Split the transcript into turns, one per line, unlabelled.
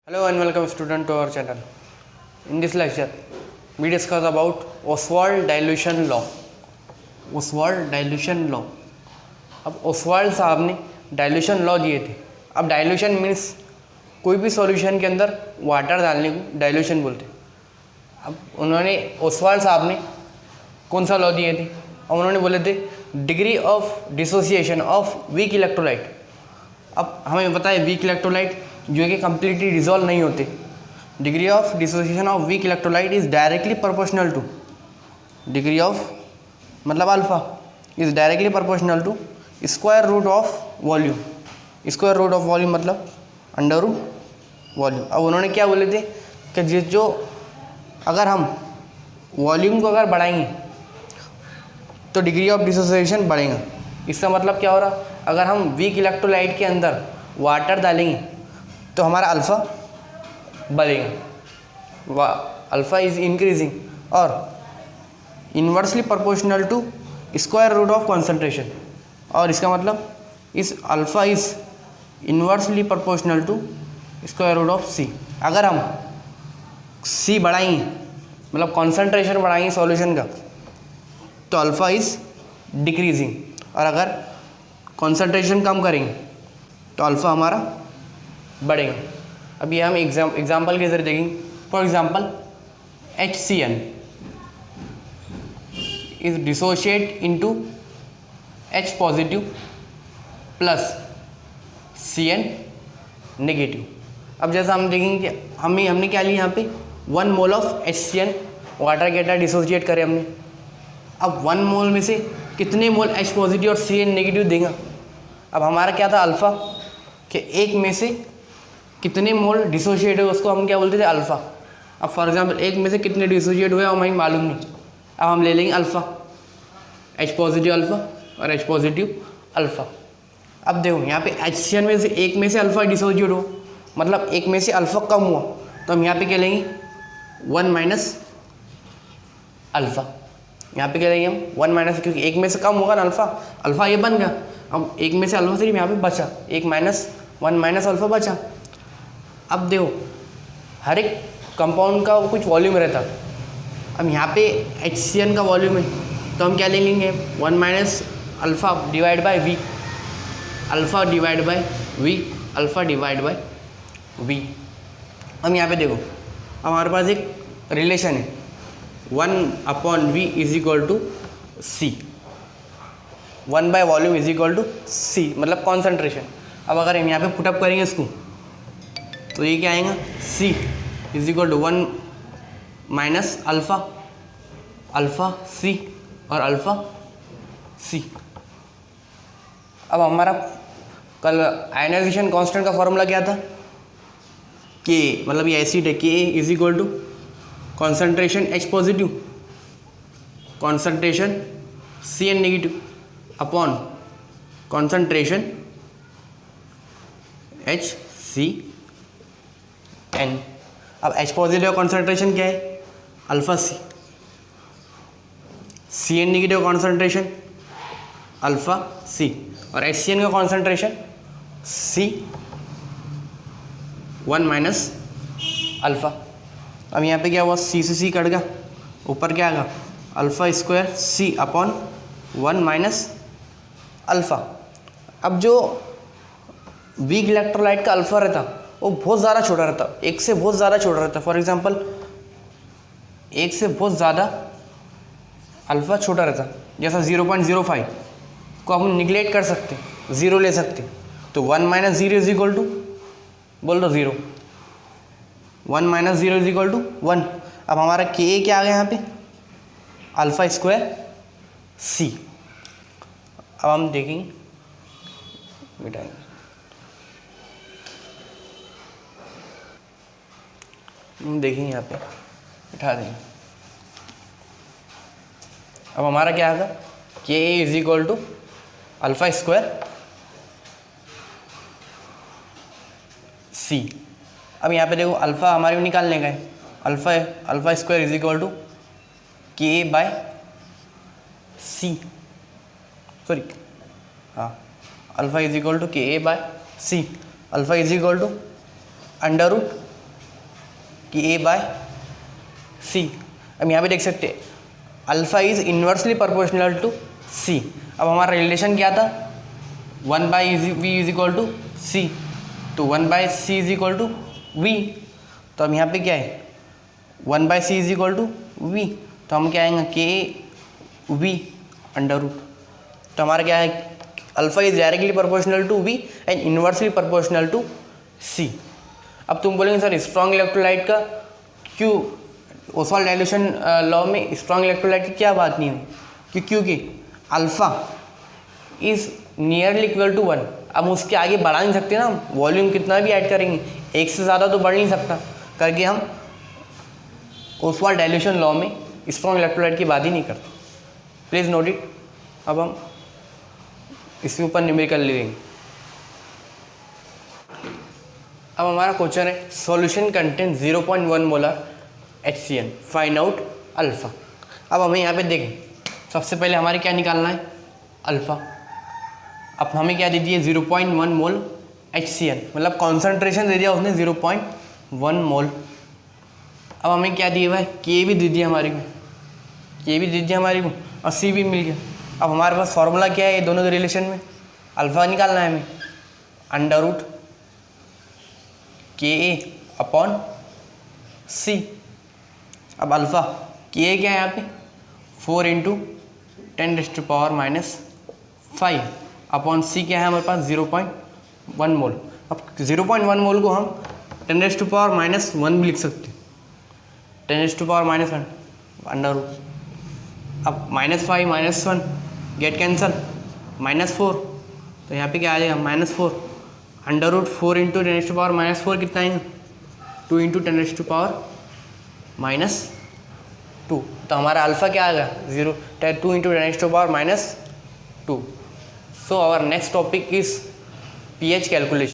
Hello and welcome student to our channel. In this lecture, we discuss about Ostwald dilution law. Ostwald dilution law. अब Oswald साहब ने dilution law दिए थे. अब dilution means कोई भी सॉल्यूशन के अंदर वाटर डालने को डाइल्यूशन बोलते हैं. अब उन्होंने ओसवाल्ड साहब ने कौन सा लॉ दिए थे? अब उन्होंने बोले थे degree of dissociation of weak electrolyte. अब हमें पता है वीक इलेक्ट्रोलाइट जो कि कम्प्लीटली डिजोल्व नहीं होते. Degree of dissociation of weak electrolyte is directly proportional to degree of मतलब alpha is directly proportional to square root of volume. Square root of volume मतलब अंडर रूट वॉल्यूम. अब उन्होंने क्या बोले थे कि जो अगर हम वॉल्यूम को अगर बढ़ाएंगे तो डिग्री ऑफ डिसोसिएशन बढ़ेगा. इसका मतलब क्या हो रहा, अगर हम वीक इलेक्ट्रोलाइट के अंदर वाटर डालेंगे तो हमारा अल्फ़ा बढ़ेगा. अल्फ़ा इज इंक्रीजिंग और inversely proportional to square root of concentration. और इसका मतलब इस alpha is inversely proportional to square root of C. अगर हम सी बढ़ाएंगे मतलब कॉन्सेंट्रेशन बढ़ाएंगे सॉल्यूशन का तो अल्फ़ा इज डिक्रीजिंग, और अगर कॉन्सेंट्रेशन कम करेंगे तो अल्फ़ा हमारा बढ़ेगा. अभी हम एग्जाम्पल के जरिए देखेंगे. For example HCN is dissociate into H positive plus Cn negative. अब जैसा हम देखेंगे कि हमने क्या लिया यहाँ पे 1 मोल ऑफ HCN वाटर के अंदर डिसोशिएट करें हमने. अब 1 मोल में से कितने मोल H पॉजिटिव और Cn नेगेटिव देगा. अब हमारा क्या था अल्फ़ा कि एक में से कितने मोल डिसोशिएट हुए उसको हम क्या बोलते थे अल्फ़ा. अब फॉर एग्जांपल एक में से कितने डिसोशिएट हुए हमें मालूम नहीं. अब हम ले लेंगे अल्फ़ा H पॉजिटिव अल्फ़ा और H पॉजिटिव अल्फ़ा. अब देखो यहाँ पे HCN में से एक में से अल्फ़ा डिसोशिएट हो मतलब एक में से अल्फ़ा कम हुआ तो हम यहाँ पे क्या लेंगे 1 माइनस अल्फ़ा. यहाँ पे क्या लेंगे हम 1 माइनस, क्योंकि एक में से कम होगा ना अल्फ़ा ये बन गया. अब एक में से अल्फ़ा सिर्फ यहाँ पे बचा, 1 माइनस अल्फ़ा बचा. अब देखो हर एक कंपाउंड का कुछ वॉल्यूम रहता. अब यहाँ पे HCN का वॉल्यूम है तो हम क्या ले लेंगे 1 minus alpha divide by V. Alpha divide by V, alpha divide by V. हम यहाँ पे देखो हमारे पास एक रिलेशन है 1/V is equal to C. 1 by volume is equal to C मतलब कॉन्सेंट्रेशन. अब अगर हम यहाँ पे पुटअप करेंगे इसको तो ये क्या आएगा C is equal to 1 minus alpha C और अल्फ़ा C. अब हमारा कल आयनाइजेशन कांस्टेंट का फॉर्मूला क्या था K मतलब ये एसिड है Ka is equal to concentration H positive concentration Cn negative upon concentration HCN. अब H पॉजिटिव कॉन्सेंट्रेशन क्या है alpha C, Cn negative concentration alpha C और HCN का कॉन्सेंट्रेशन C 1 माइनस अल्फ़ा. अब यहाँ पे क्या हुआ C से C कट गया, ऊपर क्या आएगा alpha square C upon 1 minus alpha. अब जो वीक इलेक्ट्रोलाइट का अल्फ़ा रहता वो बहुत ज़्यादा छोटा रहता, एक से बहुत ज़्यादा छोटा रहता. फॉर एग्जांपल एक से बहुत ज़्यादा अल्फ़ा छोटा रहता, जैसा 0.05 को हम निगलेक्ट कर सकते, 0 ले सकते. तो 1 माइनस 0 इज इक्वल टू बोल दो 0. 1 माइनस 0 इज इक्वल टू 1. अब हमारा Ka क्या आ गया यहाँ पे अल्फ़ा स्क्वायर C. अब हम देखेंगे मिटाएंगे हम देखेंगे यहाँ पे उठा देंगे. अब हमारा क्या आएगा Ka is equal to alpha square C. अब यहाँ पे देखो अल्फ़ा हमारे को निकालने का है. Alpha square is equal to Ka by C sorry हाँ alpha is equal to Ka by C. Alpha is equal to under root कि A बाय C। अब यहाँ पे देख सकते हैं alpha is inversely proportional to C। अब हमारा रिलेशन क्या था, 1/V is equal to C, तो 1/C is equal to V। तो अब यहाँ पे क्या है, 1/C is equal to V, तो हम क्या आएंगे के V अंडर रूट। तो हमारा क्या है, alpha is directly proportional to V and inversely proportional to C। अब तुम बोलेंगे सर स्ट्रॉन्ग इलेक्ट्रोलाइट का क्यों, ओसवाल्ड डाइल्यूशन लॉ में स्ट्रॉन्ग इलेक्ट्रोलाइट की क्या बात नहीं हुई, क्योंकि alpha is nearly equal to 1। अब उसके आगे बढ़ा नहीं सकते ना, हम वॉल्यूम कितना भी ऐड करेंगे, एक से ज़्यादा तो बढ़ नहीं सकता, करके हम ओसवाल्ड डाइल्यूशन लॉ में स्ट्रॉन्ग इलेक्ट्रोलाइट की बात ही नहीं करते। Please note it. अब हम इसके ऊपर न्यूमेरिकल लिखेंगे। अब हमारा क्वेश्चन है solution contain 0.1 molar HCl, find out alpha. अब हमें यहाँ पे देखें, सबसे पहले हमारे क्या निकालना है, अल्फ़ा। अब हमें क्या दे दिया, 0.1 मोल HCl, मतलब कॉन्सेंट्रेशन दे दिया उसने 0.1 मोल। अब हमें क्या दिया भाई, के भी दे दिया हमारे को, के भी दे दिया हमारे को, और सी भी मिल गया। अब हमारे पास फार्मूला क्या है ये दोनों के रिलेशन में, अल्फ़ा निकालना है हमें, अंडर रूट के ए अपॉन सी। अब अल्फ़ा के ए क्या है यहाँ पे, 4 × 10⁻⁻5 अपॉन सी क्या है हमारे पास 0.1 मोल। अब 0.1 मोल को हम 10⁻⁻1 भी लिख सकते हैं, 10⁻⁻1 अंडर रूट। अब -5 -1 गेट कैंसल, -4, तो यहाँ पे क्या आ जाएगा -4 अंडर रूट 4 × 10⁻⁻4 कितना आएगा, 2 × 10⁻⁻2। तो हमारा अल्फ़ा क्या आ गया 2 × 10⁻⁻2। So our next topic is pH calculation.